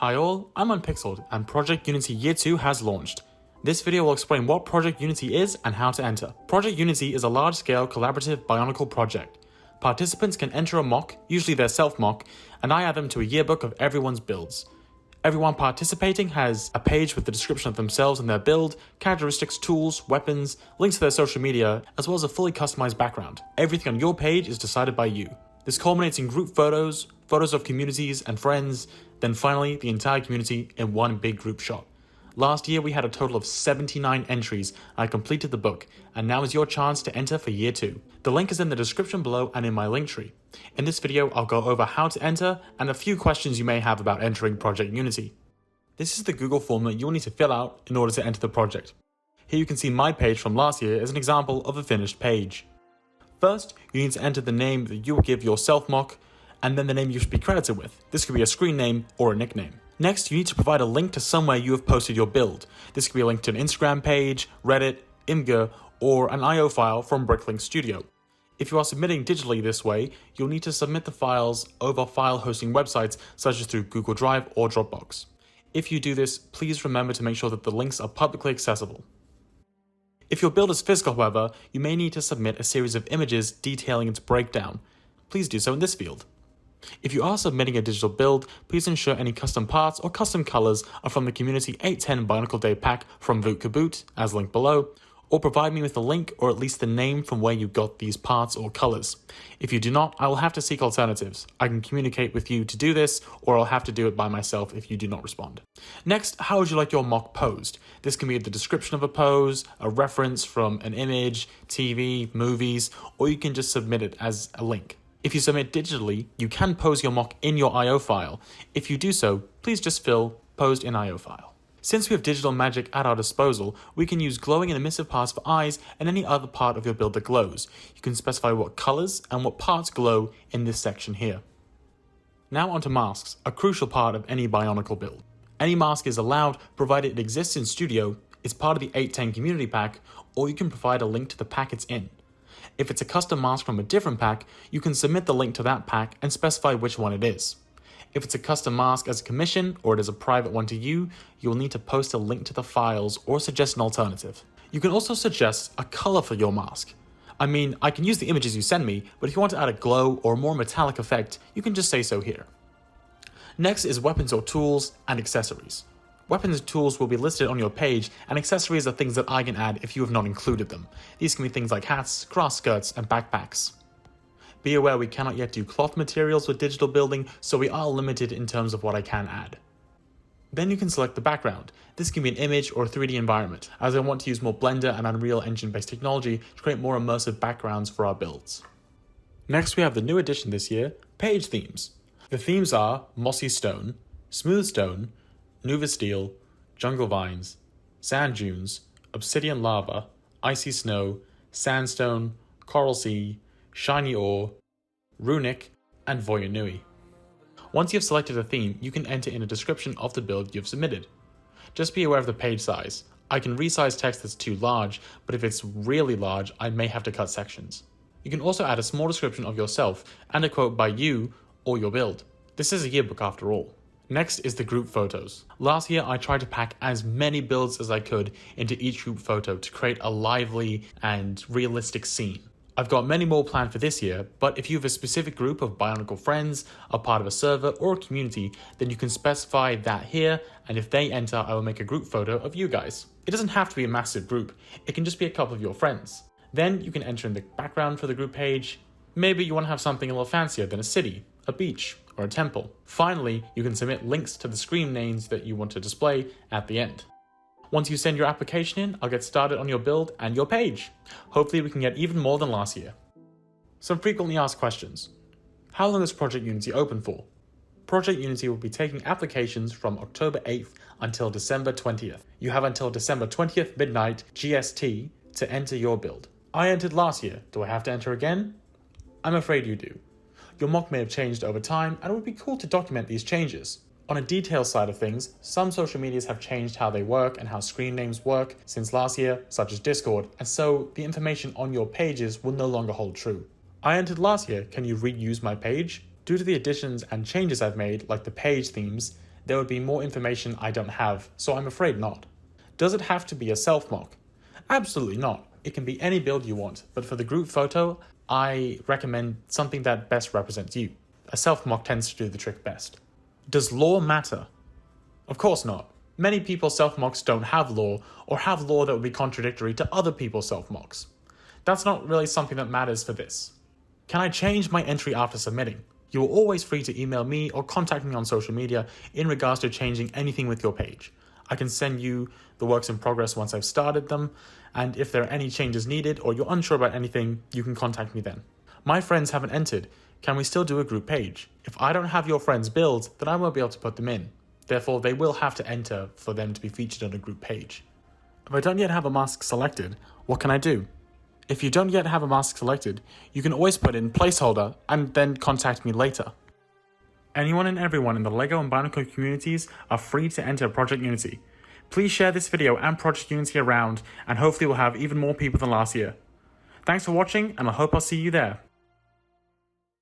Hi all, I'm Unpixeled and Project Unity Year 2 has launched. This video will explain what Project Unity is and how to enter. Project Unity is a large-scale collaborative Bionicle project. Participants can enter a mock, usually their self-mock, and I add them to a yearbook of everyone's builds. Everyone participating has a page with the description of themselves and their build, characteristics, tools, weapons, links to their social media, as well as a fully customized background. Everything on your page is decided by you. This culminates in group photos, photos of communities and friends, then finally the entire community in one big group shot. Last year we had a total of 79 entries and I completed the book, and now is your chance to enter for Year 2. The link is in the description below and in my link tree. In this video I'll go over how to enter and a few questions you may have about entering Project Unity. This is the Google form that you'll need to fill out in order to enter the project. Here you can see my page from last year as an example of a finished page. First, you need to enter the name that you will give your self-mock, and then the name you should be credited with. This could be a screen name or a nickname. Next, you need to provide a link to somewhere you have posted your build. This could be a link to an Instagram page, Reddit, Imgur, or an IO file from Bricklink Studio. If you are submitting digitally this way, you'll need to submit the files over file hosting websites such as through Google Drive or Dropbox. If you do this, please remember to make sure that the links are publicly accessible. If your build is physical, however, you may need to submit a series of images detailing its breakdown. Please do so in this field. If you are submitting a digital build, please ensure any custom parts or custom colors are from the Community 810 Bionicle Day pack from Voot Kaboot, as linked below, or provide me with a link or at least the name from where you got these parts or colors. If you do not, I will have to seek alternatives. I can communicate with you to do this, or I'll have to do it by myself if you do not respond. Next, how would you like your mock posed? This can be the description of a pose, a reference from an image, TV, movies, or you can just submit it as a link. If you submit digitally, you can pose your mock in your IO file. If you do so, please just fill posed in IO file. Since we have digital magic at our disposal, we can use glowing and emissive parts for eyes and any other part of your build that glows. You can specify what colors and what parts glow in this section here. Now onto masks, a crucial part of any Bionicle build. Any mask is allowed provided it exists in Studio, is part of the 810 community pack, or you can provide a link to the pack it's in. If it's a custom mask from a different pack, you can submit the link to that pack and specify which one it is. If it's a custom mask as a commission or it is a private one to you, you'll need to post a link to the files or suggest an alternative. You can also suggest a color for your mask. I mean, I can use the images you send me, but if you want to add a glow or a more metallic effect, you can just say so here. Next is weapons or tools and accessories. Weapons and tools will be listed on your page, and accessories are things that I can add if you have not included them. These can be things like hats, grass skirts, and backpacks. Be aware we cannot yet do cloth materials with digital building, so we are limited in terms of what I can add. Then you can select the background. This can be an image or a 3D environment, as I want to use more Blender and Unreal Engine based technology to create more immersive backgrounds for our builds. Next we have the new addition this year, page themes. The themes are Mossy Stone, Smooth Stone, Nuva Steel, Jungle Vines, Sand Dunes, Obsidian Lava, Icy Snow, Sandstone, Coral Sea, Shiny Ore, Runic, and Voya Nui. Once you have selected a theme, you can enter in a description of the build you've submitted. Just be aware of the page size. I can resize text that's too large, but if it's really large, I may have to cut sections. You can also add a small description of yourself and a quote by you or your build. This is a yearbook after all. Next is the group photos. Last year I tried to pack as many builds as I could into each group photo to create a lively and realistic scene. I've got many more planned for this year, but if you have a specific group of Bionicle friends, a part of a server, or a community, then you can specify that here, and if they enter, I will make a group photo of you guys. It doesn't have to be a massive group, it can just be a couple of your friends. Then you can enter in the background for the group page. Maybe you want to have something a little fancier than a city, a beach, or a temple. Finally, you can submit links to the screen names that you want to display at the end. Once you send your application in, I'll get started on your build and your page. Hopefully we can get even more than last year. Some frequently asked questions. How long is Project Unity open for? Project Unity will be taking applications from October 8th until December 20th. You have until December 20th midnight GST to enter your build. I entered last year. Do I have to enter again? I'm afraid you do. Your mock may have changed over time, and it would be cool to document these changes. On a detail side of things, some social medias have changed how they work and how screen names work since last year, such as Discord, and so the information on your pages will no longer hold true. I entered last year, can you reuse my page? Due to the additions and changes I've made, like the page themes, there would be more information I don't have, so I'm afraid not. Does it have to be a self-mock? Absolutely not. It can be any build you want, but for the group photo, I recommend something that best represents you. A self-mock tends to do the trick best. Does lore matter? Of course not. Many people's self-mocks don't have lore, or have lore that would be contradictory to other people's self-mocks. That's not really something that matters for this. Can I change my entry after submitting? You are always free to email me or contact me on social media in regards to changing anything with your page. I can send you the works in progress once I've started them, and if there are any changes needed or you're unsure about anything, you can contact me then. My friends haven't entered. Can we still do a group page? If I don't have your friends' builds, then I won't be able to put them in. Therefore, they will have to enter for them to be featured on a group page. If I don't yet have a mask selected, what can I do? If you don't yet have a mask selected, you can always put in placeholder and then contact me later. Anyone and everyone in the LEGO and Bionicle communities are free to enter Project Unity. Please share this video and Project Unity around, and hopefully we'll have even more people than last year. Thanks for watching, and I hope I'll see you there.